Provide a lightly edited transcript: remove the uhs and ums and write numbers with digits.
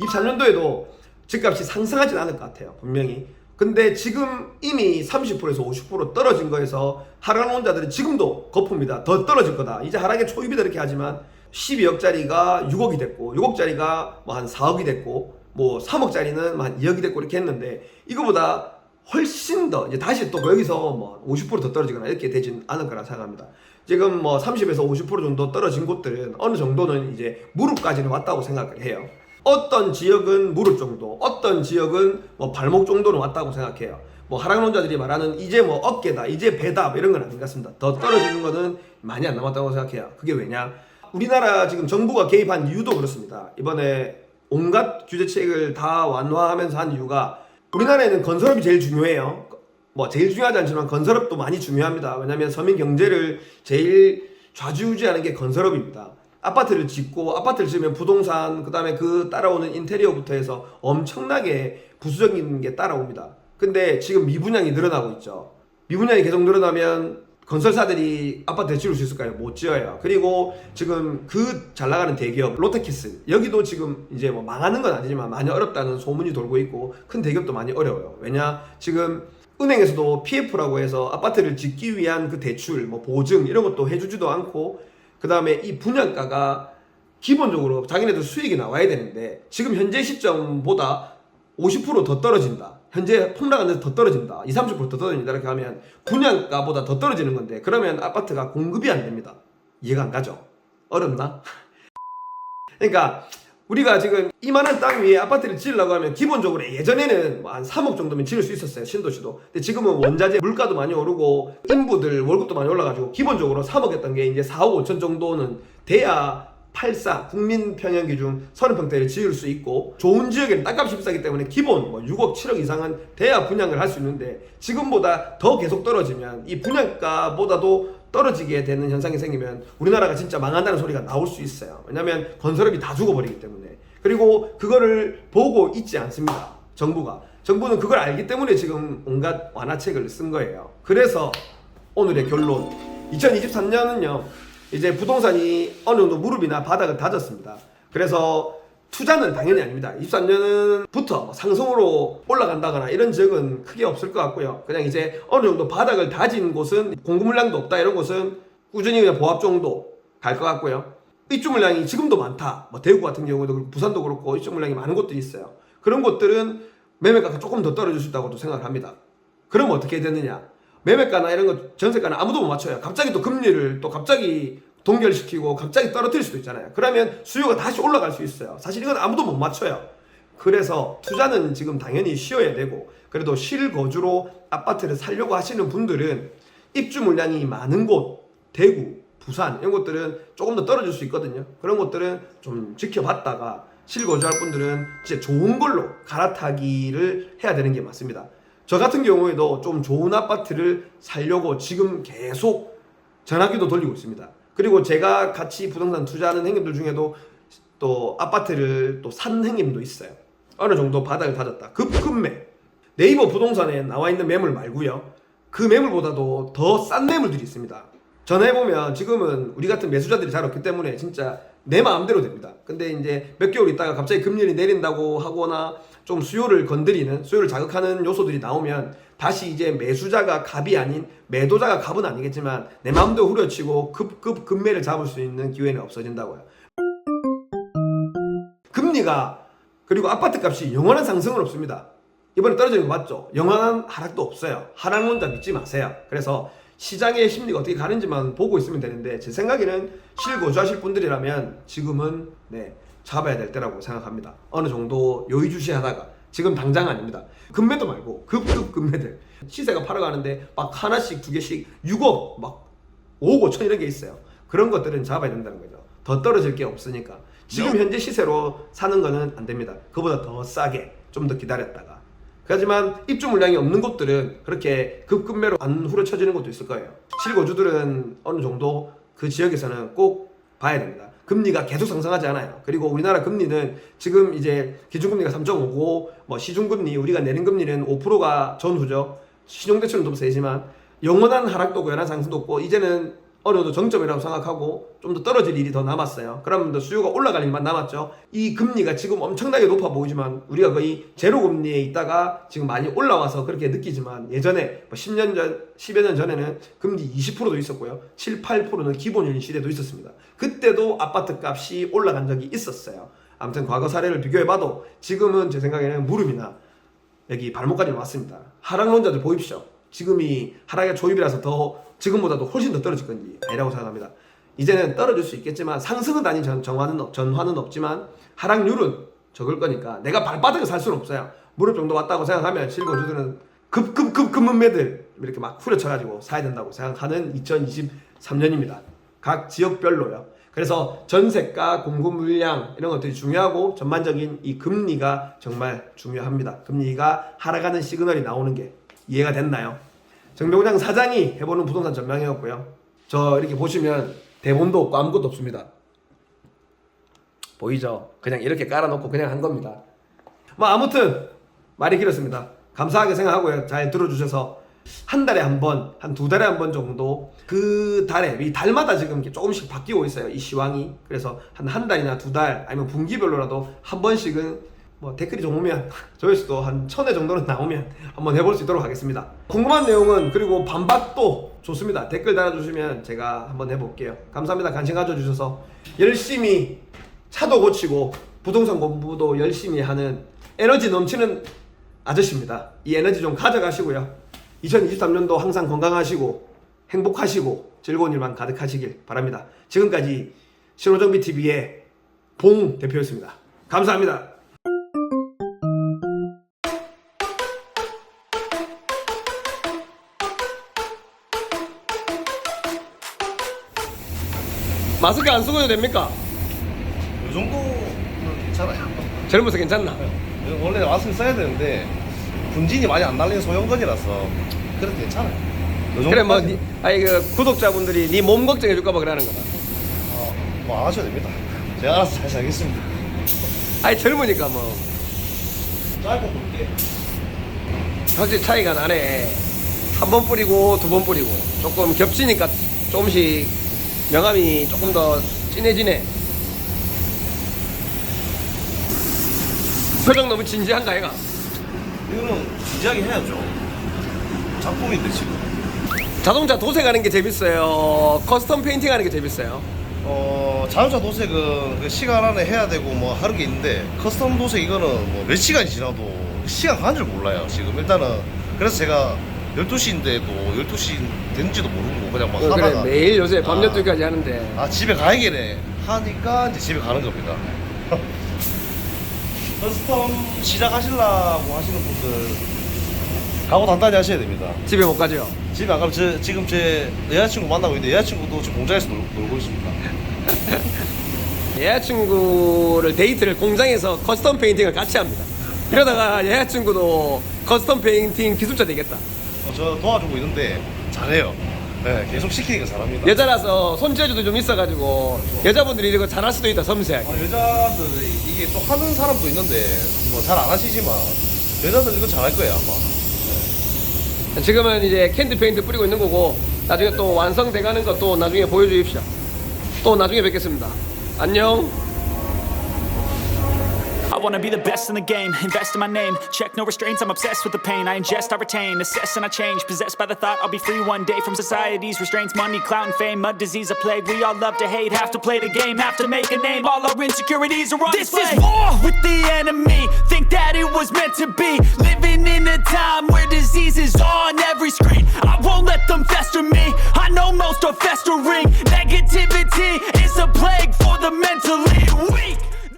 24년도에도 집값이 상승하진 않을 것 같아요, 분명히. 근데 지금 이미 30%에서 50% 떨어진 거에서 하락하는 자들은 지금도 거품이다. 더 떨어질 거다. 이제 하락의 초입이다 이렇게 하지만 12억짜리가 6억이 됐고 6억짜리가 뭐 한 4억이 됐고 뭐 3억짜리는 한 2억이 됐고 이렇게 했는데 이거보다 훨씬 더 이제 다시 또 여기서 뭐 50%더 떨어지거나 이렇게 되진 않을 거라 생각합니다. 지금 뭐 30에서 50% 정도 떨어진 곳들은 어느 정도는 이제 무릎까지는 왔다고 생각을 해요. 어떤 지역은 무릎 정도, 어떤 지역은 뭐 발목 정도는 왔다고 생각해요. 뭐 하락론자들이 말하는 이제 뭐 어깨다, 이제 배다 뭐 이런 건 아닌 것 같습니다. 더 떨어지는 거는 많이 안 남았다고 생각해요. 그게 왜냐? 우리나라 지금 정부가 개입한 이유도 그렇습니다. 이번에 온갖 규제책을 다 완화하면서 한 이유가 우리나라에는 건설업이 제일 중요해요. 뭐 제일 중요하지 않지만 건설업도 많이 중요합니다. 왜냐하면 서민 경제를 제일 좌지우지하는 게 건설업입니다. 아파트를 짓고 아파트를 지으면 부동산 그다음에 그 따라오는 인테리어부터 해서 엄청나게 부수적인 게 따라옵니다. 근데 지금 미분양이 늘어나고 있죠. 미분양이 계속 늘어나면 건설사들이 아파트를 지을 수 있을까요? 못 지어요. 그리고 지금 그 잘 나가는 대기업 롯데키스 여기도 지금 이제 뭐 망하는 건 아니지만 많이 어렵다는 소문이 돌고 있고 큰 대기업도 많이 어려워요. 왜냐 지금 은행에서도 PF라고 해서 아파트를 짓기 위한 그 대출 뭐 보증 이런 것도 해주지도 않고 그 다음에 이 분양가가 기본적으로 자기네들 수익이 나와야 되는데 지금 현재 시점보다 50% 더 떨어진다. 현재 폭락하는데 더 떨어진다. 20, 30% 더 떨어진다. 이렇게 하면 분양가보다 더 떨어지는 건데 그러면 아파트가 공급이 안 됩니다. 이해가 안 가죠? 어렵나? 그러니까 우리가 지금 이만한 땅 위에 아파트를 지으려고 하면 기본적으로 예전에는 뭐 한 3억 정도면 지을 수 있었어요. 신도시도. 근데 지금은 원자재 물가도 많이 오르고 인부들 월급도 많이 올라가지고 기본적으로 3억 했던 게 이제 4억 5천 정도는 돼야 84 국민 평형 기준 30평대를 지을 수 있고 좋은 지역에는 땅값이 비싸기 때문에 기본 뭐 6억 7억 이상은 돼야 분양을 할 수 있는데 지금보다 더 계속 떨어지면 이 분양가보다도 떨어지게 되는 현상이 생기면 우리나라가 진짜 망한다는 소리가 나올 수 있어요. 왜냐면 건설업이 다 죽어버리기 때문에. 그리고 그거를 보고 있지 않습니다. 정부는 그걸 알기 때문에 지금 온갖 완화책을 쓴 거예요. 그래서 오늘의 결론 2023년은요 이제 부동산이 어느 정도 무릎이나 바닥을 다졌습니다. 그래서 투자는 당연히 아닙니다. 23년부터 상승으로 올라간다거나 이런 지역은 크게 없을 것 같고요. 그냥 이제 어느 정도 바닥을 다진 곳은 공급 물량도 없다 이런 곳은 꾸준히 그냥 보합 정도 갈 것 같고요. 입주 물량이 지금도 많다. 뭐 대구 같은 경우도 그렇고 부산도 그렇고 입주 물량이 많은 곳들이 있어요. 그런 곳들은 매매가가 조금 더 떨어질 수 있다고도 생각합니다. 그럼 어떻게 되느냐? 매매가나 이런 거 전세가는 아무도 못 맞춰요. 갑자기 또 금리를 또 갑자기 동결시키고 갑자기 떨어뜨릴 수도 있잖아요. 그러면 수요가 다시 올라갈 수 있어요. 사실 이건 아무도 못 맞춰요. 그래서 투자는 지금 당연히 쉬어야 되고 그래도 실거주로 아파트를 살려고 하시는 분들은 입주 물량이 많은 곳 대구, 부산 이런 곳들은 조금 더 떨어질 수 있거든요. 그런 것들은 좀 지켜봤다가 실거주할 분들은 진짜 좋은 걸로 갈아타기를 해야 되는 게 맞습니다. 저 같은 경우에도 좀 좋은 아파트를 살려고 지금 계속 전화기도 돌리고 있습니다. 그리고 제가 같이 부동산 투자하는 행님들 중에도 또 아파트를 또 산 행님도 있어요. 어느 정도 바닥을 다졌다. 급매. 네이버 부동산에 나와 있는 매물 말고요. 그 매물보다도 더 싼 매물들이 있습니다. 전화해보면 지금은 우리 같은 매수자들이 잘 없기 때문에 진짜 내 마음대로 됩니다. 근데 이제 몇 개월 있다가 갑자기 금리를 내린다고 하거나 좀 수요를 자극하는 요소들이 나오면 다시 이제 매수자가 갑이 아닌 매도자가 갑은 아니겠지만 내 마음대로 후려치고 급매를 잡을 수 있는 기회는 없어진다고요. 금리가 그리고 아파트 값이 영원한 상승은 없습니다. 이번에 떨어지는 거 맞죠? 영원한 하락도 없어요. 하락론자 믿지 마세요. 그래서 시장의 심리가 어떻게 가는지만 보고 있으면 되는데 제 생각에는 실거주하실 분들이라면 지금은 잡아야 될 때라고 생각합니다. 어느 정도 요의주시하다가 지금 당장 아닙니다. 금매도 말고 금매들 시세가 팔아가는데 막 하나씩 두 개씩 6억 막 5억 5천 이런 게 있어요. 그런 것들은 잡아야 된다는 거죠. 더 떨어질 게 없으니까 지금 현재 시세로 사는 거는 안 됩니다. 그보다 더 싸게 좀 더 기다렸다가 하지만 입주 물량이 없는 곳들은 그렇게 급매로 안 후려쳐지는 곳도 있을 거예요. 실거주들은 어느 정도 그 지역에서는 꼭 봐야 됩니다. 금리가 계속 상승하지 않아요. 그리고 우리나라 금리는 지금 이제 기준금리가 3.5고 뭐 시중금리 우리가 내린 금리는 5%가 전후죠. 신용대출은 좀 세지만 영원한 하락도 없고 영원한 상승도 없고 이제는 어느 정도 정점이라고 생각하고 좀 더 떨어질 일이 더 남았어요. 그러면 더 수요가 올라갈 일만 남았죠. 이 금리가 지금 엄청나게 높아 보이지만 우리가 거의 제로 금리에 있다가 지금 많이 올라와서 그렇게 느끼지만 예전에 뭐 10년 전, 10여 년 전에는 금리 20%도 있었고요. 7, 8%는 기본율 시대도 있었습니다. 그때도 아파트 값이 올라간 적이 있었어요. 아무튼 과거 사례를 비교해봐도 지금은 제 생각에는 무릎이나 여기 발목까지 왔습니다. 하락론자들 보십시오. 지금이 하락의 초입이라서 더 지금보다도 훨씬 더 떨어질 건지 아니라고 생각합니다. 이제는 떨어질 수 있겠지만 상승은 아닌 전환은 없지만 하락률은 적을 거니까 내가 발바닥에 살 수는 없어요. 무릎 정도 왔다고 생각하면 실거주들은 급문매들 이렇게 막 후려쳐가지고 사야 된다고 생각하는 2023년입니다. 각 지역별로요. 그래서 전세가, 공급 물량 이런 것들이 중요하고 전반적인 이 금리가 정말 중요합니다. 금리가 하락하는 시그널이 나오는 게 이해가 됐나요? 정병장 사장이 해보는 부동산 전망이었고요. 저 이렇게 보시면 대본도 없고 아무것도 없습니다. 보이죠? 그냥 이렇게 깔아놓고 그냥 한 겁니다. 뭐 아무튼 말이 길었습니다. 감사하게 생각하고요. 잘 들어주셔서 한 달에 한 번, 한 두 달에 한 번 정도 그 달에 이 달마다 지금 조금씩 바뀌고 있어요. 이 시황이. 그래서 한 달이나 두 달 아니면 분기별로라도 한 번씩은 뭐 댓글이 좀 오면 조회수도 한 1000회 정도는 나오면 한번 해볼 수 있도록 하겠습니다. 궁금한 내용은 그리고 반박도 좋습니다. 댓글 달아주시면 제가 한번 해볼게요. 감사합니다. 관심 가져주셔서 열심히 차도 고치고 부동산 공부도 열심히 하는 에너지 넘치는 아저씨입니다. 이 에너지 좀 가져가시고요. 2023년도 항상 건강하시고 행복하시고 즐거운 일만 가득하시길 바랍니다. 지금까지 신호정비TV의 봉 대표였습니다. 감사합니다. 마스크 안 쓰고 해도 됩니까? 이 정도는 괜찮아요. 젊어서 괜찮나? 원래 마스크 써야 되는데 분진이 많이 안 날리는 소형건이라서 그래도 괜찮아요. 그래 뭐 아니 그 구독자분들이 네 몸 걱정해 줄까봐 그러는 거다. 뭐 안 하셔도 됩니다. 제가 알아서 잘 살겠습니다. 아니 젊으니까 뭐 짧고 굵게. 확실히 차이가 나네. 한 번 뿌리고 두 번 뿌리고 조금 겹치니까 조금씩 명암이 조금 더 진해지네. 표정 너무 진지한가 얘가? 이거는 진지하게 해야죠. 작품인데 지금. 자동차 도색하는 게 재밌어요? 커스텀 페인팅 하는 게 재밌어요? 자동차 도색은 그 시간 안에 해야 되고 뭐 하는 게 있는데 커스텀 도색 이거는 뭐 몇 시간이 지나도 시간 가는 줄 몰라요. 지금 일단은 그래서 제가 12시인데도 12시 된지도 모르고 그냥 막 하다가 그래 매일 요새 밤 12시까지 하는데 집에 가야겠네 하니까 이제 집에 가는 겁니다. 커스텀 시작하시려고 하시는 분들 각오 단단히 하셔야 됩니다. 집에 못 가죠? 집에 안 가면 지금 제 여자친구 만나고 있는데 여자친구도 지금 공장에서 놀고 있습니다. 여자친구를 데이트를 공장에서 커스텀 페인팅을 같이 합니다. 이러다가 여자친구도 커스텀 페인팅 기술자 되겠다. 저 도와주고 있는데 잘해요. 네, 계속 시키니까 잘합니다. 여자라서 손재주도 좀 있어가지고 여자분들이 이거 잘할 수도 있다. 섬세하게. 여자들이 이게 또 하는 사람도 있는데 뭐 잘 안 하시지만 여자들 이거 잘할 거예요 아마. 지금은 이제 캔디 페인트 뿌리고 있는 거고 나중에 또 완성돼가는 거 또 나중에 보여주십시오. 또 나중에 뵙겠습니다. 안녕. I wanna be the best in the game, invest in my name. Check no restraints, I'm obsessed with the pain. I ingest, I retain, assess and I change. Possessed by the thought I'll be free one day from society's restraints. Money, clout and fame, a disease, a plague. We all love to hate, have to play the game, have to make a name. All our insecurities are on display. This is war with the enemy, think that it was meant to be. Living in a time where disease is on every screen. I won't let them fester me, I know most are festering.